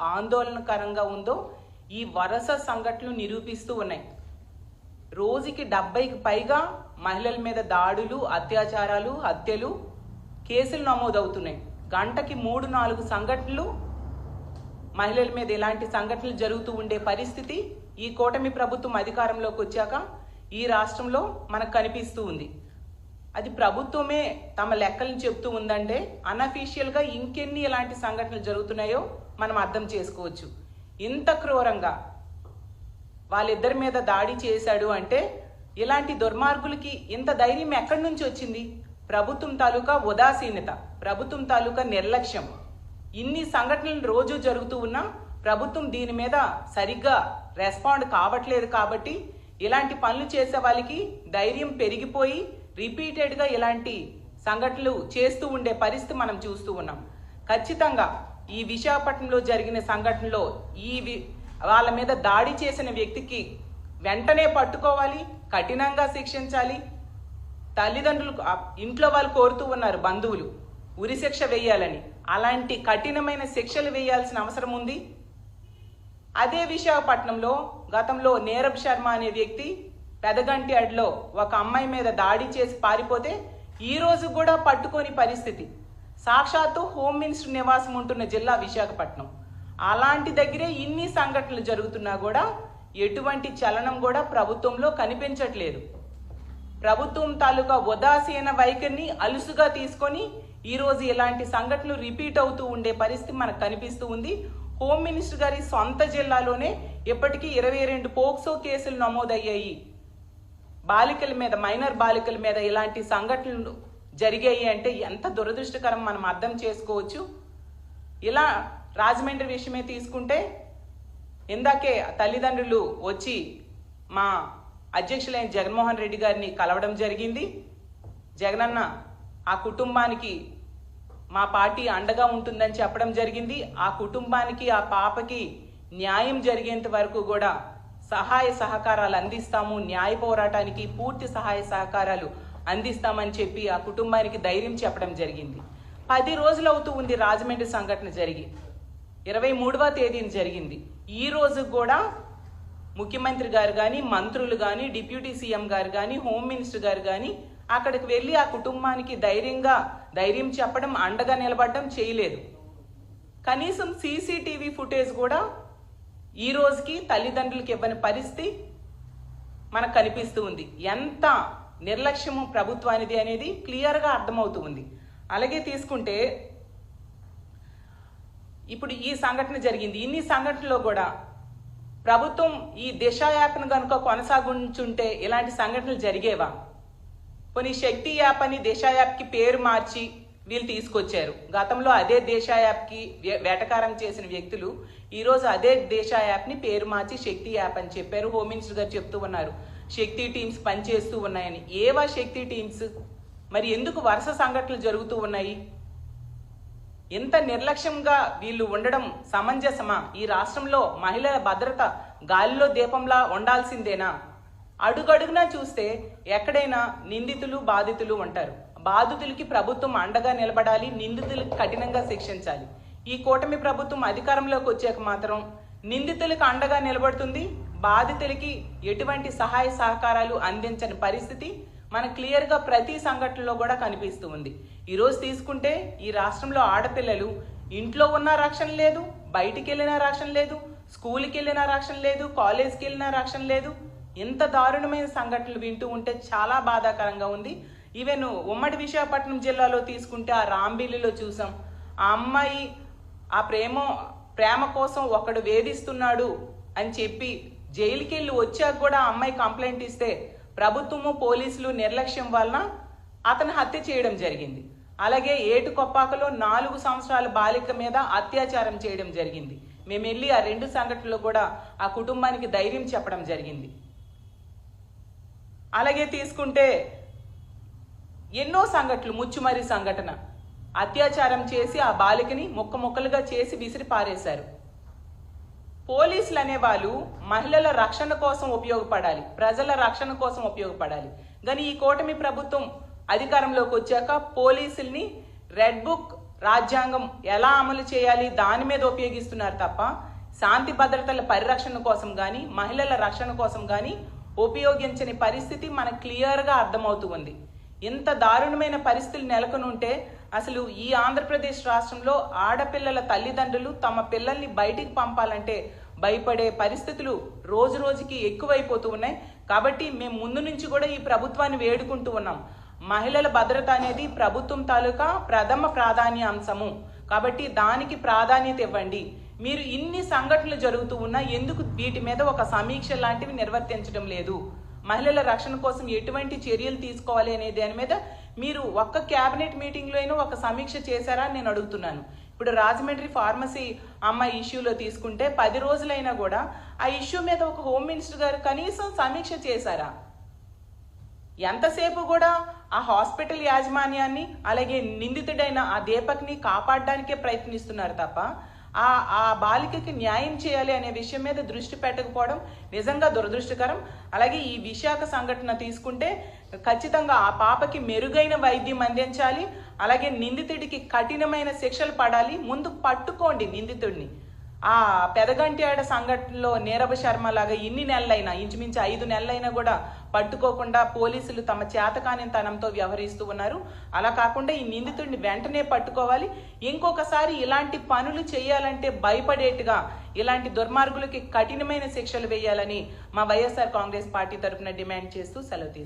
ఆందోళనకరంగా ఉందో ఈ వరుస సంఘటనలు నిరూపిస్తూ ఉన్నాయి. రోజుకి 70కి పైగా మహిళల మీద దాడులు, అత్యాచారాలు, హత్యలు, కేసులు నమోదవుతున్నాయి. గంటకి 3-4 సంఘటనలు మహిళల మీద ఇలాంటి సంఘటనలు జరుగుతూ ఉండే పరిస్థితి ఈ కూటమి ప్రభుత్వం అధికారంలోకి వచ్చాక ఈ రాష్ట్రంలో మనకు కనిపిస్తూ ఉంది. అది ప్రభుత్వమే తమ లెక్కలను చెప్తూ ఉందంటే అన్అఫీషియల్గా ఇంకెన్ని ఇలాంటి సంఘటనలు జరుగుతున్నాయో మనం అర్థం చేసుకోవచ్చు. ఇంత క్రూరంగా వాళ్ళిద్దరి మీద దాడి చేశాడు అంటే ఇలాంటి దుర్మార్గులకి ఇంత ధైర్యం ఎక్కడి నుంచి వచ్చింది? ప్రభుత్వం తాలూకా ఉదాసీనత, ప్రభుత్వం తాలూకా నిర్లక్ష్యం. ఇన్ని సంఘటనలు రోజు జరుగుతూ ఉన్నా ప్రభుత్వం దీని మీద సరిగ్గా రెస్పాండ్ కావట్లేదు. కాబట్టి ఇలాంటి పనులు చేసే వాళ్ళకి ధైర్యం పెరిగిపోయి రిపీటెడ్గా ఇలాంటి సంఘటనలు చేస్తూ ఉండే పరిస్థితి మనం చూస్తూ ఉన్నాం. ఖచ్చితంగా ఈ విశాఖపట్నంలో జరిగిన సంఘటనలో వాళ్ళ మీద దాడి చేసిన వ్యక్తికి వెంటనే పట్టుకోవాలి, కఠినంగా శిక్షించాలి. తల్లిదండ్రులు, ఇంట్లో వాళ్ళు కోరుతూ ఉన్నారు, బంధువులు ఉరిశిక్ష వేయాలని. అలాంటి కఠినమైన శిక్షలు వేయాల్సిన అవసరం ఉంది. అదే విశాఖపట్నంలో గతంలో నీరబ్ శర్మ అనే వ్యక్తి పెదగంటి అడిలో ఒక అమ్మాయి మీద దాడి చేసి పారిపోతే ఈ రోజు కూడా పట్టుకోని పరిస్థితి. సాక్షాత్తు హోమ్ మినిస్టర్ నివాసం ఉంటున్న జిల్లా విశాఖపట్నం. అలాంటి దగ్గరే ఇన్ని సంఘటనలు జరుగుతున్నా కూడా ఎటువంటి చలనం కూడా ప్రభుత్వంలో కనిపించట్లేదు. ప్రభుత్వం తాలూకా ఉదాసీన వైఖరిని అలుసుగా తీసుకొని ఈరోజు ఇలాంటి సంఘటనలు రిపీట్ అవుతూ ఉండే పరిస్థితి మనకు కనిపిస్తూ ఉంది. హోమ్ మినిస్టర్ గారి సొంత జిల్లాలోనే ఇప్పటికీ 22 పోక్సో కేసులు నమోదయ్యాయి. బాలికల మీద, మైనర్ బాలికల మీద ఇలాంటి సంఘటనలు జరిగాయి అంటే ఎంత దురదృష్టకరం మనం అర్థం చేసుకోవచ్చు. ఇలా రాజమండ్రి విషయమే తీసుకుంటే ఇందాకే తల్లిదండ్రులు వచ్చి మా అధ్యక్షులైన జగన్మోహన్ రెడ్డి గారిని కలవడం జరిగింది. జగనన్న ఆ కుటుంబానికి మా పార్టీ అండగా ఉంటుందని చెప్పడం జరిగింది. ఆ కుటుంబానికి, ఆ పాపకి న్యాయం జరిగేంత వరకు కూడా సహాయ సహకారాలు అందిస్తాము, న్యాయ పోరాటానికి పూర్తి సహాయ సహకారాలు అందిస్తామని చెప్పి ఆ కుటుంబానికి ధైర్యం చెప్పడం జరిగింది. 10 రోజులు అవుతూ ఉంది రాజమండ్రి సంఘటన జరిగి. 23వ తేదీన జరిగింది. ఈ రోజు కూడా ముఖ్యమంత్రి గారు కానీ, మంత్రులు కానీ, డిప్యూటీ సీఎం గారు కానీ, హోమ్ మినిస్టర్ గారు కానీ అక్కడికి వెళ్ళి ఆ కుటుంబానికి ధైర్యం చెప్పడం, అండగా నిలబడడం చేయలేదు. కనీసం సీసీటీవీ ఫుటేజ్ కూడా ఈ రోజుకి తల్లిదండ్రులకి ఇవ్వని పరిస్థితి మనకు కనిపిస్తూ ఉంది. ఎంత నిర్లక్ష్యము ప్రభుత్వానిది అనేది క్లియర్గా అర్థమవుతూ ఉంది. అలాగే తీసుకుంటే ఇప్పుడు ఈ సంఘటన జరిగింది. ఇన్ని సంఘటనలో కూడా ప్రభుత్వం ఈ దిశ యాప్ను కనుక కొనసాగించుంటే ఇలాంటి సంఘటనలు జరిగేవా? కొన్ని శక్తి యాప్ అని దిశ యాప్కి పేరు మార్చి వీళ్ళు తీసుకొచ్చారు. గతంలో అదే దిశ యాప్కి వేటకారం చేసిన వ్యక్తులు ఈరోజు అదే దిశ యాప్ని పేరు మార్చి శక్తి యాప్ అని చెప్పారు. హోమ్ మినిస్టర్ గారు చెప్తూ ఉన్నారు శక్తి టీమ్స్ పనిచేస్తూ ఉన్నాయని. ఏవా శక్తి టీమ్స్? మరి ఎందుకు వరుస సంఘటనలు జరుగుతూ ఉన్నాయి? ఎంత నిర్లక్ష్యంగా వీళ్ళు ఉండడం సమంజసమా? ఈ రాష్ట్రంలో మహిళల భద్రత గాలిలో దీపంలా ఉండాల్సిందేనా? అడుగడుగునా చూస్తే ఎక్కడైనా నిందితులు, బాధితులు ఉంటారు. బాధితులకి ప్రభుత్వం అండగా నిలబడాలి, నిందితులకు కఠినంగా శిక్షించాలి. ఈ కూటమి ప్రభుత్వం అధికారంలోకి వచ్చాక మాత్రం నిందితులకు అండగా నిలబడుతుంది, బాధితులకి ఎటువంటి సహాయ సహకారాలు అందించని పరిస్థితి మనకు క్లియర్గా ప్రతి సంఘటనలో కూడా కనిపిస్తూ ఉంది. ఈరోజు తీసుకుంటే ఈ రాష్ట్రంలో ఆడపిల్లలు ఇంట్లో ఉన్న రక్షణ లేదు, బయటికి వెళ్ళినా రక్షణ లేదు, స్కూల్కి వెళ్ళినా రక్షణ లేదు, కాలేజ్కి వెళ్ళినా రక్షణ లేదు. ఇంత దారుణమైన సంఘటనలు వింటూ ఉంటే చాలా బాధాకరంగా ఉంది. ఈవెన్ ఉమ్మడి విశాఖపట్నం జిల్లాలో తీసుకుంటే ఆ రాంబిల్లిలో చూసాం. ఆ అమ్మాయి ఆ ప్రేమ కోసం ఒకడు వేధిస్తున్నాడు అని చెప్పి జైలుకి వెళ్ళి వచ్చాక కూడా ఆ అమ్మాయి కంప్లైంట్ ఇస్తే ప్రభుత్వము, పోలీసులు నిర్లక్ష్యం వలన అతను హత్య చేయడం జరిగింది. అలాగే ఏటుకొప్పాకలో 4 సంవత్సరాల బాలిక మీద అత్యాచారం చేయడం జరిగింది. మేము వెళ్ళి ఆ 2 సంఘటనలు కూడా ఆ కుటుంబానికి ధైర్యం చెప్పడం జరిగింది. అలాగే తీసుకుంటే ఎన్నో సంఘటనలు, ముచ్చుమరి సంఘటన, అత్యాచారం చేసి ఆ బాలికని ముక్కలుగా చేసి విసిరి పారేశారు. పోలీసులు అనేవాళ్ళు మహిళల రక్షణ కోసం ఉపయోగపడాలి, ప్రజల రక్షణ కోసం ఉపయోగపడాలి. కానీ ఈ కూటమి ప్రభుత్వం అధికారంలోకి వచ్చాక పోలీసుల్ని రెడ్ బుక్ రాజ్యాంగం ఎలా అమలు చేయాలి దాని మీద ఉపయోగిస్తున్నారు తప్ప శాంతి భద్రతల పరిరక్షణ కోసం కానీ మహిళల రక్షణ కోసం కానీ ఉపయోగించని పరిస్థితి మనకు క్లియర్గా అర్థమవుతూ ఉంది. ఇంత దారుణమైన పరిస్థితులు నెలకొనుంటే అసలు ఈ ఆంధ్రప్రదేశ్ రాష్ట్రంలో ఆడపిల్లల తల్లిదండ్రులు తమ పిల్లల్ని బయటికి పంపాలంటే భయపడే పరిస్థితులు రోజు రోజుకి ఎక్కువైపోతూ ఉన్నాయి. కాబట్టి మేము ముందు నుంచి కూడా ఈ ప్రభుత్వాన్ని వేడుకుంటూ ఉన్నాం. మహిళల భద్రత అనేది ప్రభుత్వం తాలూకా ప్రథమ ప్రాధాన్య అంశము. కాబట్టి దానికి ప్రాధాన్యత ఇవ్వండి. మీరు ఇన్ని సంఘటనలు జరుగుతూ ఉన్నా ఎందుకు వీటి మీద ఒక సమీక్ష లాంటివి నిర్వర్తించడం లేదు? మహిళల రక్షణ కోసం ఎటువంటి చర్యలు తీసుకోవాలి అనే దాని మీద మీరు ఒక్క క్యాబినెట్ మీటింగ్లో అయినా ఒక సమీక్ష చేశారా అని నేను అడుగుతున్నాను. ఇప్పుడు రాజమండ్రి ఫార్మసీ అమ్మాయి ఇష్యూలో తీసుకుంటే 10 రోజులైనా కూడా ఆ ఇష్యూ మీద ఒక హోమ్ మినిస్టర్ గారు కనీసం సమీక్ష చేశారా? ఎంతసేపు కూడా ఆ హాస్పిటల్ యాజమాన్యాన్ని అలాగే నిందితుడైన ఆ దీపక్ని కాపాడడానికే ప్రయత్నిస్తున్నారు తప్ప ఆ బాలికకి న్యాయం చేయాలి అనే విషయం మీద దృష్టి పెట్టకపోవడం నిజంగా దురదృష్టకరం. అలాగే ఈ విశాఖ సంఘటన తీసుకుంటే ఖచ్చితంగా ఆ పాపకి మెరుగైన వైద్యం అందించాలి. అలాగే నిందితుడికి కఠినమైన శిక్షలు పడాలి. ముందు పట్టుకోండి నిందితుడిని. ఆ పెదగంట్యాడ సంఘటనలో నీరబ శర్మ లాగా ఇన్ని నెలలైనా ఇంచుమించు 5 నెలలైనా కూడా పట్టుకోకుండా పోలీసులు తమ చేతకానితనంతో వ్యవహరిస్తూ ఉన్నారు. అలా కాకుండా ఈ నిందితుడిని వెంటనే పట్టుకోవాలి. ఇంకొకసారి ఇలాంటి పనులు చేయాలంటే భయపడేట్టుగా ఇలాంటి దుర్మార్గులకి కఠినమైన శిక్షలు వేయాలని మా వైఎస్ఆర్ కాంగ్రెస్ పార్టీ తరఫున డిమాండ్ చేస్తూ సెలవు తీసుకుంటాం.